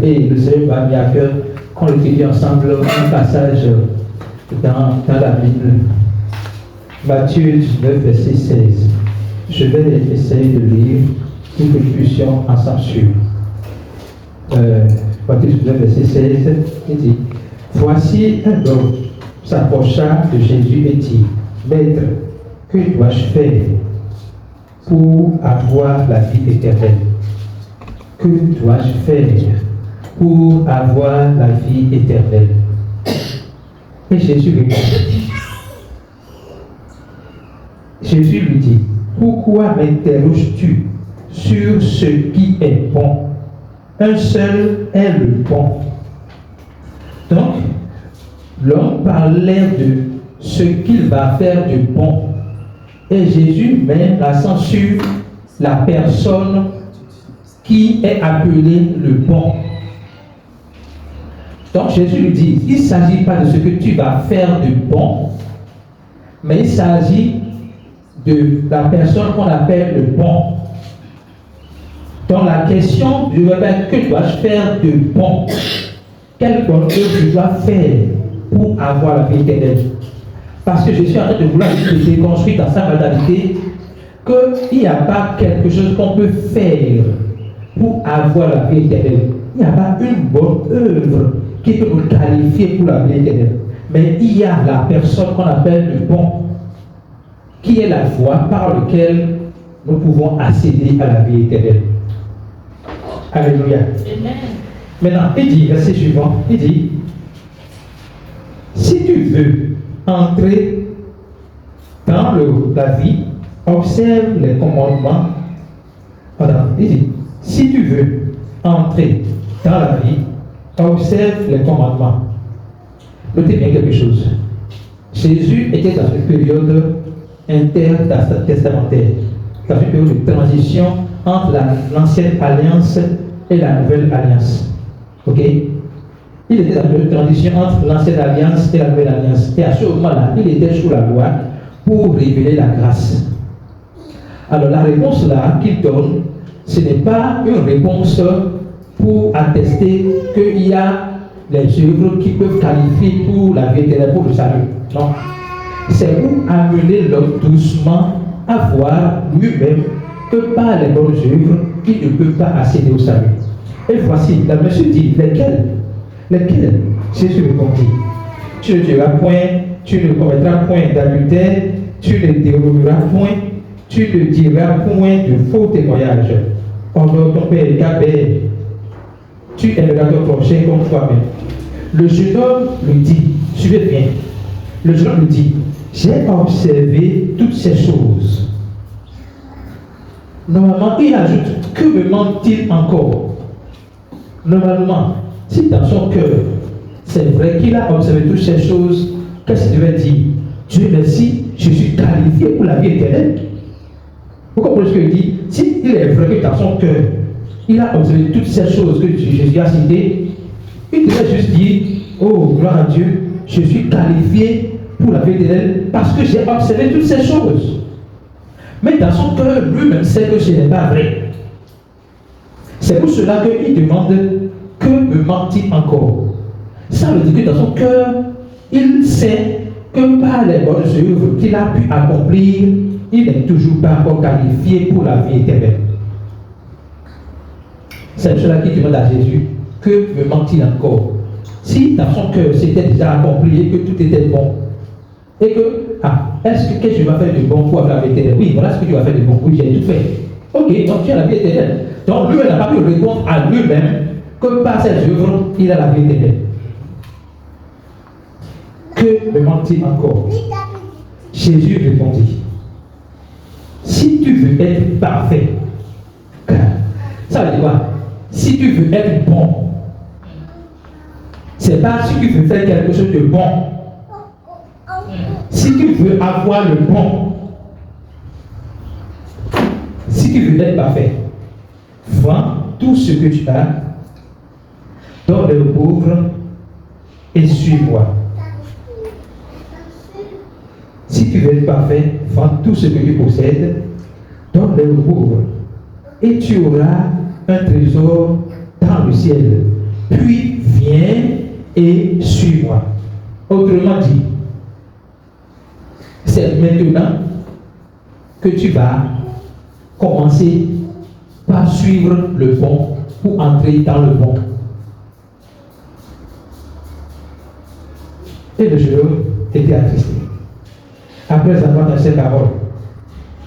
Et le Seigneur m'a mis à cœur qu'on étudie ensemble un passage dans la Bible. Matthieu 19, verset 16. Je vais essayer de lire pour que nous puissions ensemble suivre. Matthieu 19, verset 16, il dit: Voici un homme s'approcha de Jésus et dit: Maître, que dois-je faire pour avoir la vie éternelle? Que dois-je faire pour avoir la vie éternelle? Et Jésus répondit. Jésus lui dit: Pourquoi m'interroges-tu sur ce qui est bon? Un seul est le bon. Donc, l'homme parlait de ce qu'il va faire de bon. Et Jésus met l'accent sur la personne qui est appelée le bon. Donc Jésus lui dit, il ne s'agit pas de ce que tu vas faire de bon, mais il s'agit de la personne qu'on appelle le bon. Donc la question du verbe, que dois-je faire de bon? Quelle bonne œuvre je dois faire pour avoir la vie éternelle? Parce que je suis en train de vouloir déconstruire dans sa mentalité qu'il n'y a pas quelque chose qu'on peut faire pour avoir la vie éternelle. Il n'y a pas une bonne œuvre qui peut nous qualifier pour la vie éternelle. Mais il y a la personne qu'on appelle le bon, qui est la voie par laquelle nous pouvons accéder à la vie éternelle. Alléluia. Amen. Maintenant, il dit, verset suivant, il dit: si tu veux entrer dans la vie, observe les commandements. Voilà, il dit: si tu veux entrer dans la vie, observe les commandements. Notez bien quelque chose. Jésus était dans une période intertestamentaire, dans une période de transition entre l'ancienne alliance et la nouvelle alliance. Ok? Il était dans une transition entre l'ancienne alliance et la nouvelle alliance. Et à ce moment-là, il était sous la loi pour révéler la grâce. Alors la réponse là qu'il donne, ce n'est pas une réponse pour attester qu'il y a les œuvres qui peuvent qualifier pour la vie éternelle, pour le salut. Non. C'est pour amener l'homme doucement à voir lui-même que par les bonnes œuvres, il ne peut pas accéder au salut. Et voici, la monsieur dit: lesquels? Lesquels? Jésus répondit: tu ne tueras point, tu ne commettras point d'adultère, tu ne déroberas point, tu ne diras point de faux témoignages. Honore ton père et ta mère, tu aimeras ton prochain comme toi-même. Le jeune homme lui dit, suivez bien, le jeune homme lui dit: j'ai observé toutes ces choses. Normalement, il ajoute: que me manque-t-il encore? Normalement, si dans son cœur, c'est vrai qu'il a observé toutes ces choses, qu'est-ce qu'il devait dire? Dieu merci, je suis qualifié pour la vie éternelle. Vous comprenez ce qu'il dit? Si il est vrai que dans son cœur, il a observé toutes ces choses que Jésus a citées, il devait juste dire: oh, gloire à Dieu, je suis qualifié pour la vie éternelle parce que j'ai observé toutes ces choses. Mais dans son cœur, lui-même sait que ce n'est pas vrai. C'est pour cela qu'il demande: que me manque-t-il encore? Ça veut dire que dans son cœur, il sait que par les bonnes œuvres qu'il a pu accomplir, il n'est toujours pas encore qualifié pour la vie éternelle. C'est cela qui demande à Jésus: que me manque-t-il encore? Si dans son cœur c'était déjà accompli et que tout était bon, et que, qu'est-ce que je vais faire de bon pour avoir la vie éternelle? Oui, voilà ce que tu vas faire de bon. Oui, j'ai tout fait. Ok, donc tu as la vie éternelle. Donc lui, il n'a pas pu répondre à lui-même que par ses œuvres, il a la vie éternelle. Que me manque-t-il encore? Jésus répondit: si tu veux être parfait, ça veut dire quoi? Si tu veux être bon, c'est pas si tu veux faire quelque chose de bon. Si tu veux avoir le bon, si tu veux être parfait, vends tout ce que tu as, donne aux pauvres et suis-moi. Si tu veux être parfait, vends tout ce que tu possèdes, donne aux pauvres, et tu auras un trésor dans le ciel. puis viens et suis-moi. Autrement dit, c'est maintenant que tu vas commencer par suivre le bon pour entrer dans le bon. Et le jeune homme était attristé. Après avoir entendu ces paroles,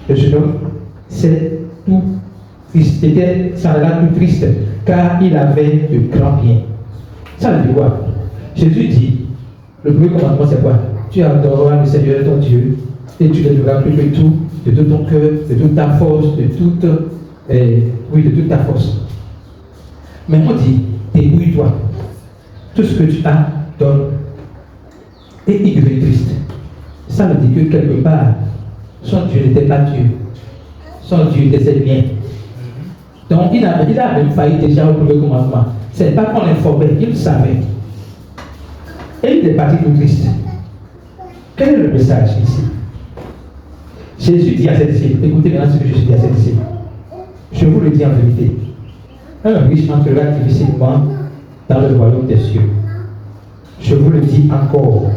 le jeune homme s'est tout triste, ça l'a tout triste, car il avait de grands biens. Ça veut dire quoi? Jésus dit, le premier commandement c'est quoi? Tu adoreras le Seigneur ton Dieu et tu l'aimeras plus que tout, de tout ton cœur, de toute ta force, de toute ta force. Mais on dit, débrouille-toi. Tout ce que tu as, donne. Et il devait triste. Ça veut dire que quelque part, son Dieu n'était pas Dieu. Son Dieu était ses biens. Donc il a même failli déjà au premier commandement. C'est pas qu'on l'informait, il le savait. Et il est parti tout triste. Quel est le message ici? Jésus dit à ses disciples, écoutez maintenant ce que Jésus dit à ses disciples. Je vous le dis en vérité. Un riche entrera difficilement dans le royaume des cieux. Je vous le dis encore.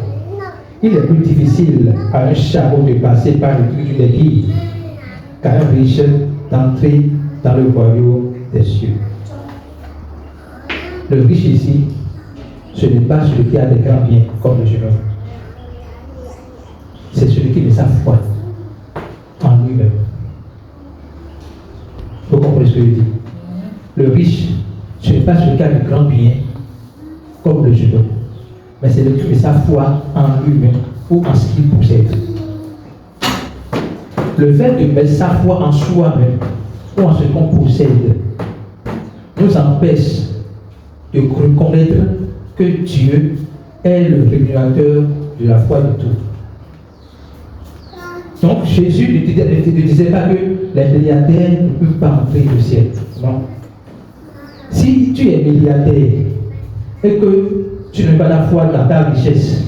Il est plus difficile à un chameau de passer par le trou d'une aiguille qu'à un riche d'entrer dans le royaume des cieux. Le riche ici, ce n'est pas celui qui a des grands biens comme le jeune homme. C'est celui qui met sa foi en lui-même. Vous comprenez ce que je dis? Le riche, ce n'est pas celui qui a de grands biens comme le jeune homme, mais c'est celui qui met sa foi en lui-même ou en ce qu'il possède. Le fait de mettre sa foi en soi-même ou en ce qu'on possède nous empêche de reconnaître que Dieu est le régulateur de la foi de tout. Donc Jésus ne disait pas que les milliardaires ne peuvent pas entrer au ciel. Non. Si tu es milliardaire et que tu n'as pas la foi dans ta richesse,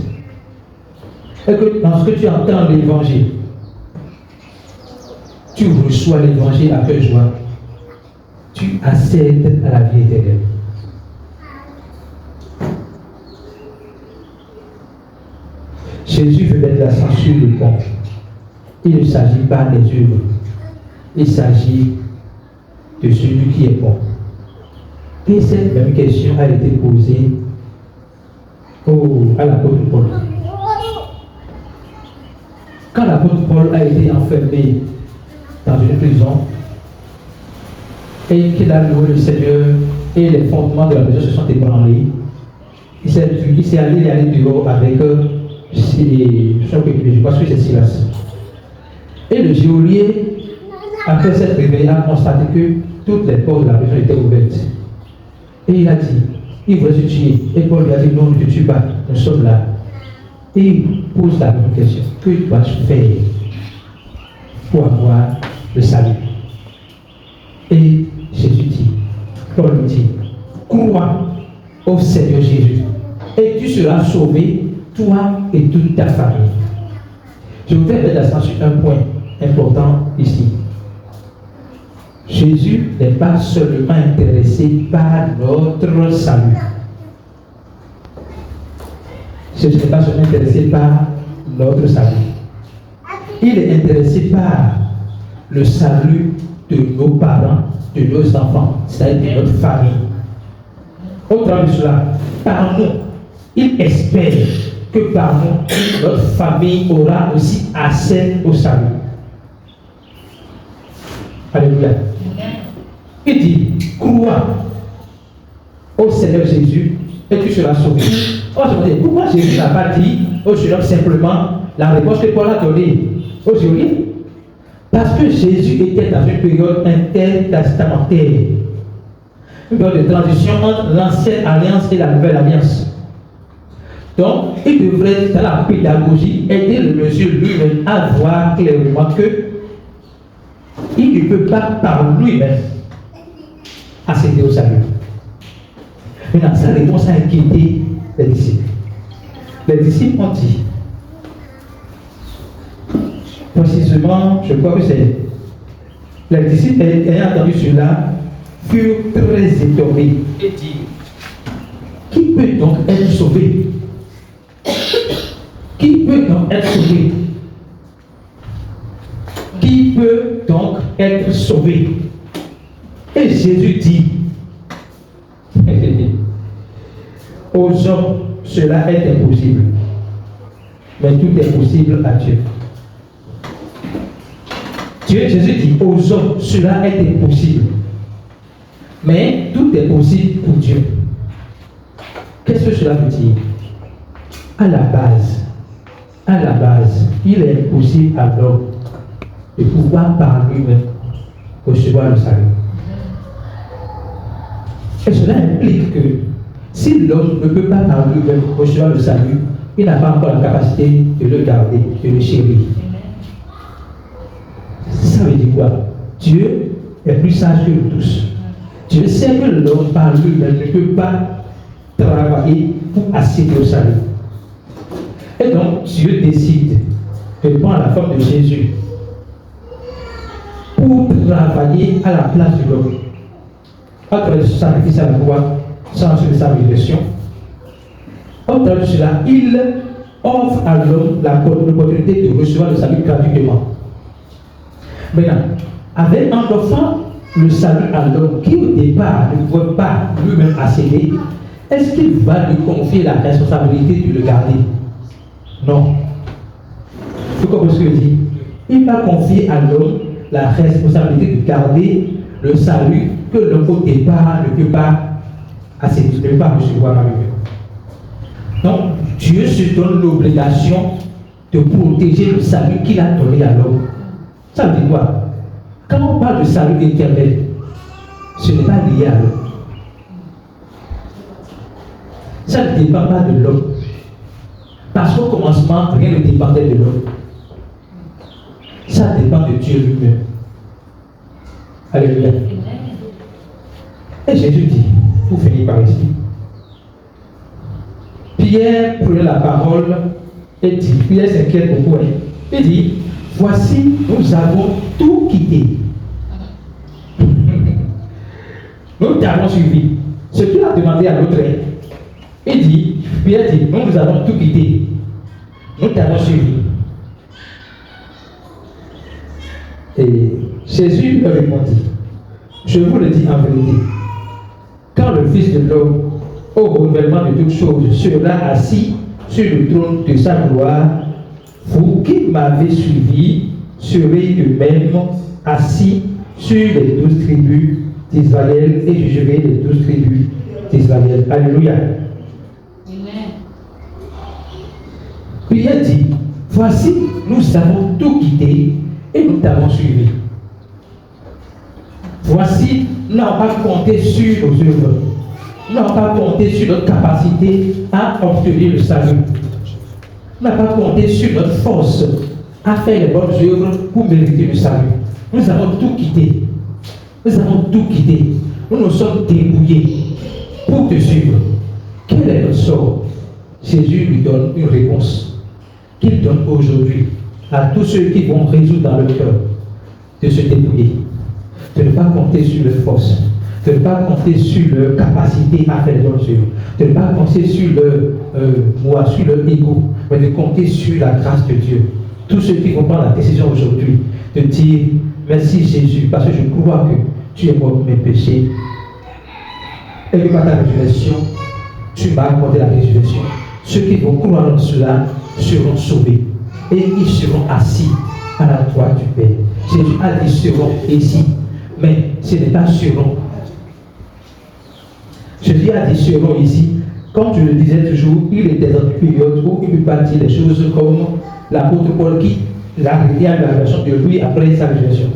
et que dans ce que tu entends l'évangile, tu reçois l'évangile à cœur joie, tu accèdes à la vie éternelle. Jésus veut mettre l'accent sur le bon. Il ne s'agit pas des œuvres. Il s'agit de celui qui est bon. Et cette même question a été posée à l'apôtre Paul. Quand l'apôtre Paul a été enfermé dans une prison et qu'il a loué le Seigneur et les fondements de la maison se sont ébranlés, il s'est allé dehors avec je pense que c'est Silas. Et le geôlier, après cette réveillée, a constaté que toutes les portes de la prison étaient ouvertes. Et il a dit, il voulait se tuer. Et Paul lui a dit, non, ne te tue pas, nous sommes là. Et il pose la même question, que dois-je faire pour avoir le salut? Et Jésus dit, Paul lui dit, crois au Seigneur Jésus, et tu seras sauvé, toi et toute ta famille. Je voudrais mettre l'accent sur un point important ici. Jésus n'est pas seulement intéressé par notre salut. Jésus n'est pas seulement intéressé par notre salut. Il est intéressé par le salut de nos parents, de nos enfants, c'est-à-dire de notre famille. Autrement dit cela, par nous, il espère que par nous, notre famille aura aussi accès au salut. Alléluia. Il dit, crois au Seigneur Jésus et tu seras sauvé. On se demande, pourquoi Jésus n'a pas dit au jeune homme simplement la réponse que Paul a donnée aux geôliers? Parce que Jésus était dans une période intertestamentaire, une période de transition entre l'ancienne alliance et la nouvelle alliance. Donc, il devrait, dans la pédagogie, aider le monsieur lui-même à voir clairement que il ne peut pas par lui-même accéder au salut. Maintenant, sa réponse a inquiété les disciples. Les disciples ont dit, précisément, je crois que c'est les disciples ayant entendu cela furent très étonnés et dirent, Qui peut donc être sauvé? Qui peut donc être sauvé? Qui peut donc être sauvé? Et Jésus dit aux hommes, cela est impossible. Mais tout est possible à Dieu. Jésus dit aux hommes, cela est impossible. Mais tout est possible pour Dieu. Qu'est-ce que cela veut dire? À la base, il est impossible à l'homme de pouvoir par lui-même recevoir le salut. Et cela implique que si l'homme ne peut pas par lui-même recevoir le salut, il n'a pas encore la capacité de le garder, de le chérir. Ça veut dire quoi? Dieu est plus sage que nous tous. Dieu sait que l'homme par lui-même ne peut pas travailler pour accéder au salut. Et donc Dieu décide de prendre la forme de Jésus pour travailler à la place de l'homme. À travers ce sacrifice à la croix, sans de sa révélation, au travers de cela, il offre à l'homme l'opportunité de recevoir le salut gratuitement. Maintenant, avec en offrant le salut à l'homme qui au départ ne pouvait pas lui-même accéder, est-ce qu'il va lui confier la responsabilité de le garder? Non. Vous comprenez ce que je dis? Il va confier à l'homme la responsabilité de garder le salut que l'homme au départ ne peut pas accéder, ne peut pas recevoir par lui-même. Donc, Dieu se donne l'obligation de protéger le salut qu'il a donné à l'homme. Ça veut dire quoi? Quand on parle de salut éternel, ce n'est pas lié à l'homme. Ça ne dépend pas de l'homme. Parce qu'au commencement, rien ne dépendait de l'homme. Ça dépend de Dieu lui-même. Alléluia. Et Jésus dit, pour finir par ici, Pierre prenait la parole et dit, Pierre s'inquiète beaucoup, il dit, voici, nous avons tout quitté. Nous t'avons suivi. Ce qu'il a demandé à l'autre, il dit, Pierre dit, nous avons tout quitté. Nous t'avons suivi. Et Jésus leur répondit, je vous le dis en vérité, quand le Fils de l'homme, au renouvellement de toutes choses, sera assis sur le trône de sa gloire, vous qui m'avez suivi serez de même assis sur les 12 tribus d'Israël et jugerez les 12 tribus d'Israël. Alléluia. Amen. Puis il dit, voici, nous avons tout quitté et nous t'avons suivi. Voici, nous n'avons pas compté sur nos œuvres. Nous n'avons pas compté sur notre capacité à obtenir le salut. Nous n'avons pas compté sur notre force à faire les bonnes œuvres pour mériter le salut. Nous avons tout quitté. Nous avons tout quitté. Nous nous sommes débrouillés pour te suivre. Quel est notre sort? Jésus lui donne une réponse qu'il donne aujourd'hui à tous ceux qui vont résoudre dans leur cœur de se débrouiller, de ne pas compter sur leur force, de ne pas compter sur leur capacité à faire les bonnes œuvres, de ne pas compter sur leur sur leur ego, mais de compter sur la grâce de Dieu. Tous ceux qui vont prendre la décision aujourd'hui de dire merci Jésus, parce que je crois que tu es mort pour mes péchés. Et que par ta résurrection, tu m'as accordé la résurrection. Ceux qui vont croire en cela seront sauvés. Et ils seront assis à la droite du Père. Jésus a dit seront ici. Mais ce n'est pas seront. Jésus a dit seront ici. Comme je le disais toujours, il était dans une période où il ne peut pas dire les choses comme l'apôtre Paul qui l'a arrêté à la version de lui après sa résurrection.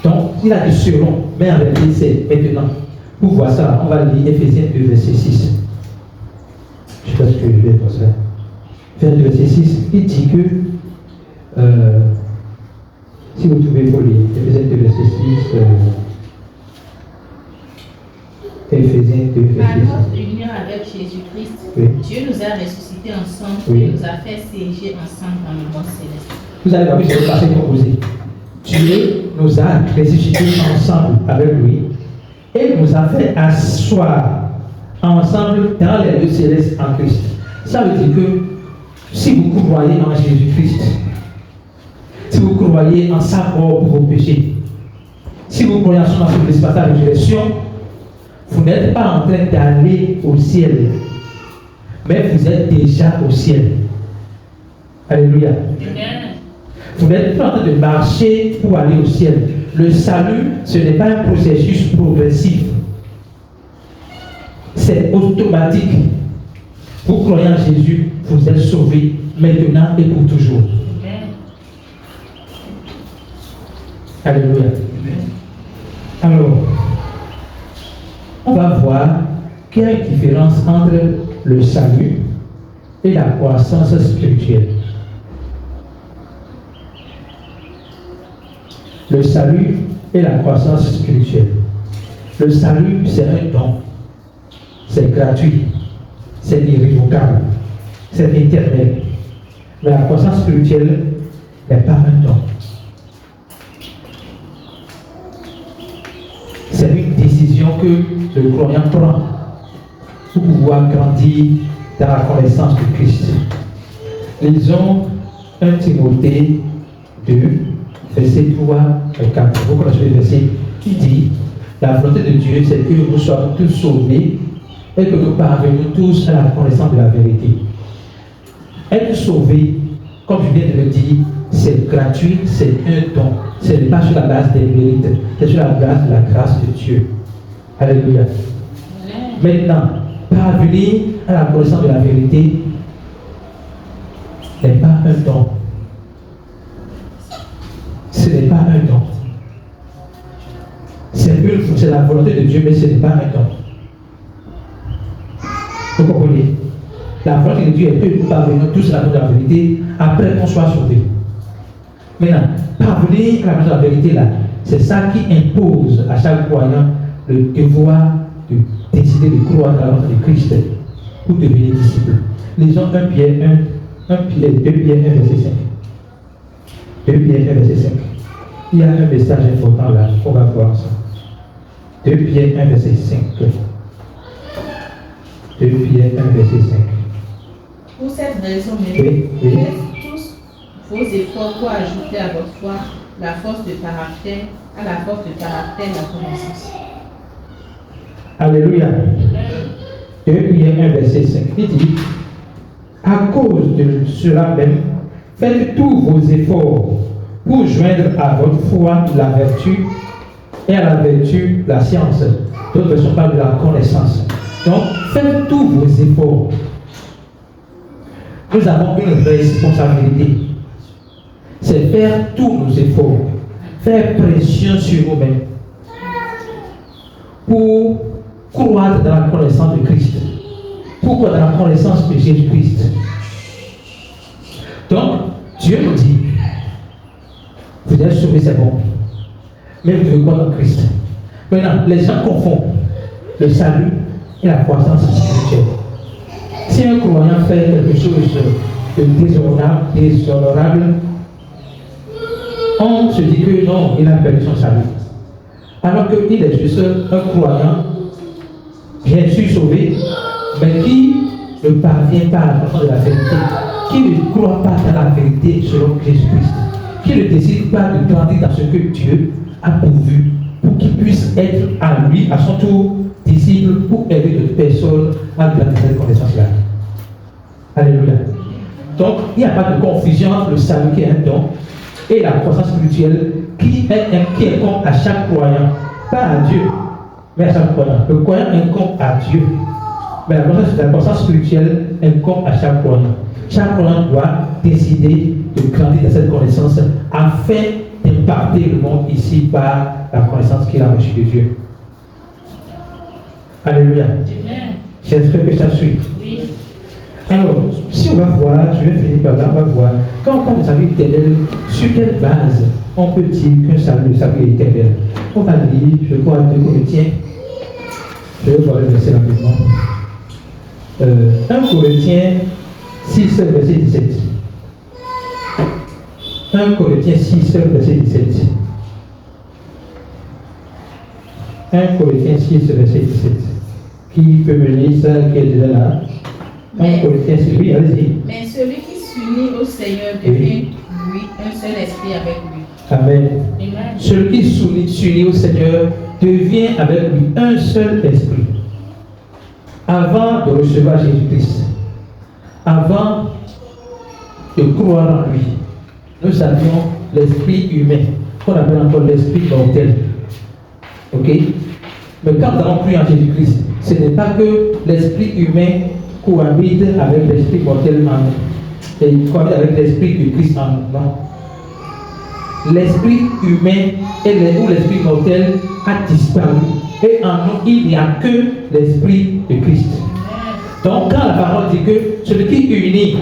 Donc, il a dit seront, mais en réalité c'est maintenant. Pour voir ça, on va lire Éphésiens 2, verset 6. Je ne sais pas ce que je vais pour ça. Éphésiens 2, verset 6, il dit que, si vous trouvez pour lire, Éphésiens 2, verset 6, Éphésiens 2, verset 6. Par notre union avec Jésus-Christ, oui. Dieu nous a ressuscités ensemble, oui. Et nous a fait siéger ensemble dans le monde céleste. Vous allez voir que c'est le passé composé. Dieu nous a ressuscités ensemble avec lui et nous a fait asseoir ensemble dans les lieux célestes en Christ. Ça veut dire que si vous croyez en Jésus-Christ, si vous croyez en sa mort pour vos péchés, si vous croyez en son accomplissement de la résurrection, vous n'êtes pas en train d'aller au ciel, mais vous êtes déjà au ciel. Alléluia. Vous n'êtes pas en train de marcher pour aller au ciel. Le salut, ce n'est pas un processus progressif. C'est automatique. Vous croyez en Jésus, vous êtes sauvés maintenant et pour toujours. Alléluia. Alors, on va voir qu'il y a une différence entre le salut et la croissance spirituelle. Le salut et la croissance spirituelle. Le salut, c'est un don. C'est gratuit. C'est irrévocable. C'est éternel. Mais la croissance spirituelle n'est pas un don. C'est une décision que le croyant prend pour pouvoir grandir dans la connaissance de Christ. Lisons 1 Timothée 2, verset 3 et 4. Vous connaissez le verset qui dit: la volonté de Dieu, c'est que nous soyons tous sauvés et que nous parvenions tous à la connaissance de la vérité. Être sauvé, comme je viens de le dire, c'est gratuit, c'est un don. Ce n'est pas sur la base des mérites, c'est sur la base de la grâce de Dieu. Alléluia. Maintenant, parvenir à la connaissance de la vérité n'est pas un don. Ce n'est pas un don. C'est la volonté de Dieu, mais ce n'est pas un don. Vous comprenez? La volonté de Dieu est que nous parvenions tous à la connaissance de la vérité après qu'on soit sauvés. Maintenant, parvenir à la connaissance de la vérité là, c'est ça qui impose à chaque croyant le devoir de décider de croire dans la volonté de Christ pour devenir disciple. Lisons 2 Pierre 1, verset 5. 2 Pierre 1, verset 5. Il y a un message important là, on va voir ça. 2 Pierre 1, verset 5. 2 Pierre 1, verset 5. Pour cette raison, Oui. faites tous vos efforts pour ajouter à votre foi la force de caractère, à la force de caractère la connaissance. Alléluia. 2 Pierre 1, verset 5. Il dit: à cause de cela même, faites tous vos efforts pour joindre à votre foi la vertu et à la vertu la science. D'autres ne sont pas de la connaissance. Donc, faites tous vos efforts. Nous avons une responsabilité. C'est faire tous nos efforts. Faire pression sur nous-mêmes. Pour croître dans la connaissance de Christ. Pour croître dans la connaissance de Jésus-Christ. Donc, Dieu nous dit: vous êtes sauvés, c'est bon. Mais vous devez croire en Christ. Maintenant, les gens confondent le salut et la croissance spirituelle. Si un croyant fait quelque chose de déshonorable, on se dit que non, il a perdu son salut. Alors qu'il est juste un croyant, bien sûr sauvé, mais qui ne parvient pas à la connaissance de la vérité, qui ne croit pas dans la vérité selon Jésus-Christ, qui ne décide pas de grandir dans ce que Dieu a pourvu, pour qu'il puisse être à lui, à son tour, disciple, pour aider d'autres personnes à grandir dans cette connaissance-là. Alléluia. Donc, il n'y a pas de confusion entre le salut qui est un don et la croissance spirituelle qui incombe à chaque croyant, pas à Dieu, mais à chaque croyant. Le croyant incombe à Dieu, mais la croissance spirituelle incombe à chaque croyant. Chaque croyant doit décider de grandir dans cette connaissance afin d'impacter le monde ici par la connaissance qu'il a reçue de Dieu. Alléluia. J'espère que ça suit. Oui. Alors, si on va voir, je vais finir par là, on va voir, quand on parle de salut éternel, sur quelle base on peut dire qu'un salut est éternel? On va lire, je crois, 2 Corinthiens. Je vais voir le verset rapidement. 1 Corinthiens 6, verset 17. 1 Corinthiens 6, verset 17. 1 Corinthiens 6, verset 17. Qui peut me lire ça, qui est déjà là? Mais Allez-y. Mais celui qui s'unit au Seigneur devient lui un seul esprit avec lui. Amen. Amen. Celui qui s'unit au Seigneur devient avec lui un seul esprit. Avant de recevoir Jésus-Christ, avant de croire en lui, nous avions l'esprit humain, qu'on appelle encore l'esprit mortel. Ok? Mais quand nous avons cru en Jésus-Christ, ce n'est pas que l'esprit humain cohabite avec l'esprit mortel en nous, et cohabite avec l'esprit de Christ en nous. Non. L'esprit humain ou l'esprit mortel a disparu. Et en nous, il n'y a que l'esprit de Christ. Donc, quand la parole dit que celui qui unit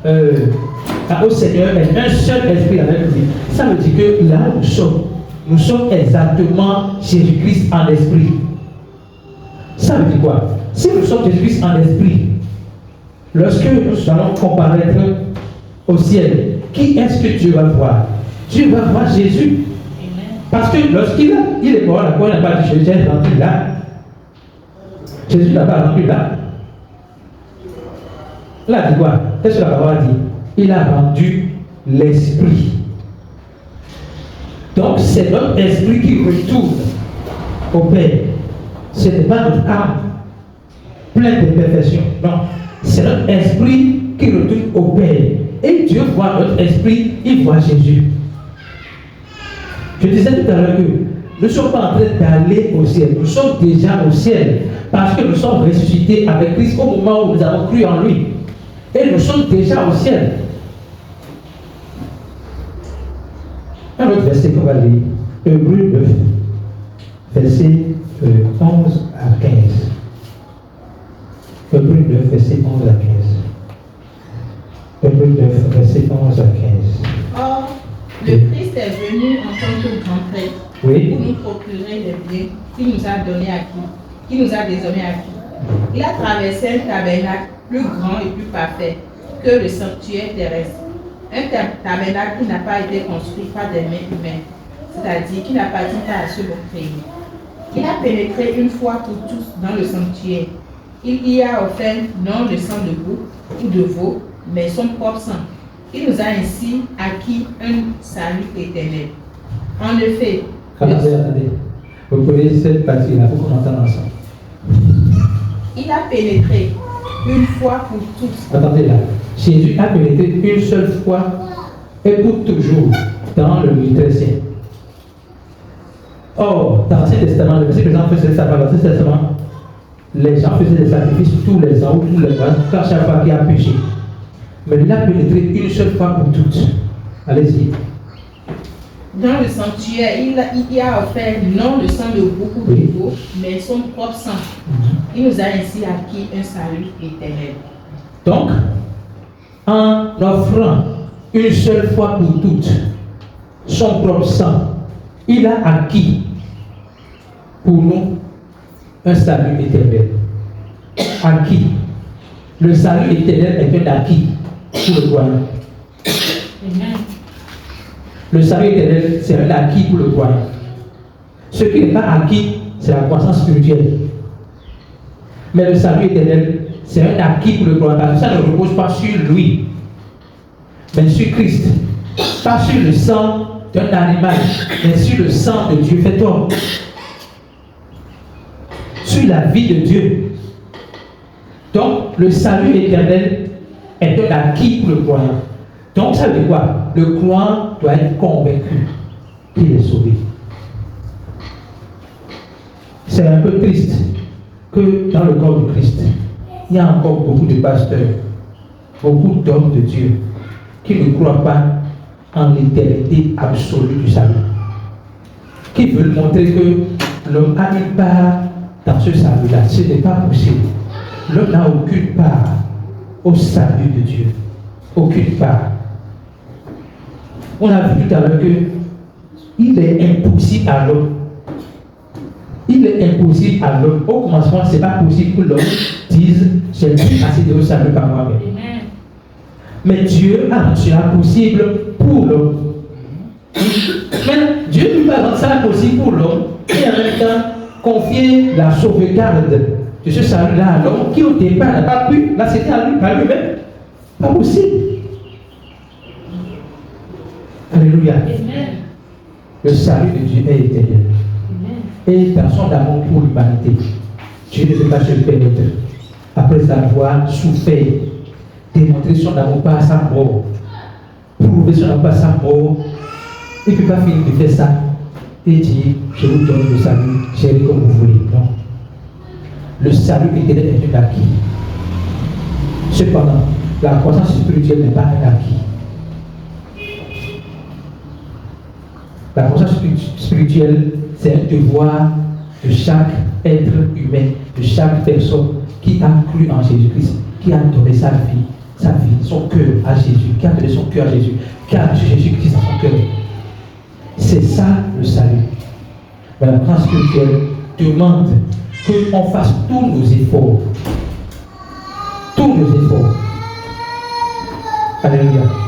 au Seigneur est un seul esprit avec lui, ça veut dire que là nous sommes exactement Jésus-Christ en esprit. Ça veut dire quoi? Si nous sommes Jésus-Christ en esprit, lorsque nous allons comparaître au ciel, qui est-ce que Dieu va voir? Dieu va voir Jésus. Parce que lorsqu'il est mort, la croix n'a pas dit Jésus est rendu là. Jésus n'a pas rendu là. Là, dit quoi? Qu'est-ce que la parole dit? Il a rendu l'esprit. Donc, c'est notre esprit qui retourne au Père. Ce n'est pas notre âme pleine de perfection. Non. C'est notre esprit qui retourne au Père. Et Dieu voit notre esprit, il voit Jésus. Je disais tout à l'heure que nous ne sommes pas en train d'aller au ciel. Nous sommes déjà au ciel. Parce que nous sommes ressuscités avec Christ au moment où nous avons cru en lui. Et nous sommes déjà au ciel. Un autre verset qu'on va lire. Hébreux 9, verset 11 à 15. Hébreux 9, verset 11 à 15. Hébreux 9, verset 11 à 15. Or, le Christ est venu en tant que grand prêtre pour nous procurer les biens qu'il nous a donnés acquis, qui nous a désormais acquis. Il a traversé un tabernacle plus grand et plus parfait que le sanctuaire terrestre. Un tabernacle qui n'a pas été construit par des mains humaines, c'est-à-dire qui n'appartient pas à ceux qui l'ont créé. Il a pénétré une fois pour tous dans le sanctuaire. Il y a offert non le sang de bouc ou de veau, mais son propre sang. Il nous a ainsi acquis un salut éternel. En effet, attendez. Vous prenez cette partie-là pour qu'on entende ensemble. Il a pénétré une fois pour tous. Attendez là. Jésus a pénétré une seule fois et pour toujours dans le militaire saint. Or, dans l'Ancien Testament, le verset que les gens faisaient ça, dans l'Ancien Testament, les gens faisaient des sacrifices tous les ans ou tous les mois, quand chaque fois qu'il a péché. Mais il a pénétré une seule fois pour toutes. Allez-y. Dans le sanctuaire, il a offert non le sang de beaucoup de veau, mais son propre sang. Il nous a ainsi acquis un salut éternel. Donc, en offrant une seule fois pour toutes son propre sang, il a acquis pour nous un salut éternel. Acquis. Le salut éternel est un acquis pour le croyant. Le salut éternel, c'est un acquis pour le croyant. Ce qui n'est pas acquis, c'est la croissance spirituelle. Mais le salut éternel, c'est un acquis pour le croyant. Parce que ça ne repose pas sur lui, mais sur Christ. Pas sur le sang d'un animal, mais sur le sang de Dieu fait homme. Sur la vie de Dieu. Donc, le salut éternel est un acquis pour le croyant. Donc, ça veut dire quoi? Le croyant doit être convaincu qu'il est sauvé. C'est un peu triste que dans le corps de Christ, il y a encore beaucoup de pasteurs, beaucoup d'hommes de Dieu qui ne croient pas en l'éternité absolue du salut. Qui veulent montrer que l'homme a une part dans ce salut-là. Ce n'est pas possible. L'homme n'a aucune part au salut de Dieu. Aucune part. On a vu tout à l'heure qu'il est impossible à l'homme. Il est impossible à l'homme. Au commencement, ce n'est pas possible que l'homme dise j'ai accédé au salut par moi-même. Mais Dieu a rendu cela possible pour l'homme. Mais Dieu ne peut pas rendre ça possible pour l'homme et en même temps confier la sauvegarde de ce salut-là à l'homme qui au départ n'a pas pu l'accéder à lui par lui-même. Pas possible. Alléluia. Amen. Le salut de Dieu est éternel. Et dans son amour pour l'humanité, Dieu ne peut pas se permettre, après avoir souffert, démontrer son amour par sa mort, prouver son amour par sa mort, il ne peut pas finir de faire ça et dire, je vous donne le salut, chérie, comme vous voulez. Non. Le salut éternel est un acquis. Cependant, la croissance spirituelle n'est pas un acquis. La croissance spirituelle, c'est un devoir de chaque être humain, de chaque personne qui a cru en Jésus-Christ, qui a donné sa vie, son cœur à Jésus, qui a donné son cœur à Jésus, qui a reçu Jésus-Christ dans son cœur. C'est ça le salut. Mais la croissance spirituelle demande qu'on fasse tous nos efforts. Tous nos efforts. Alléluia.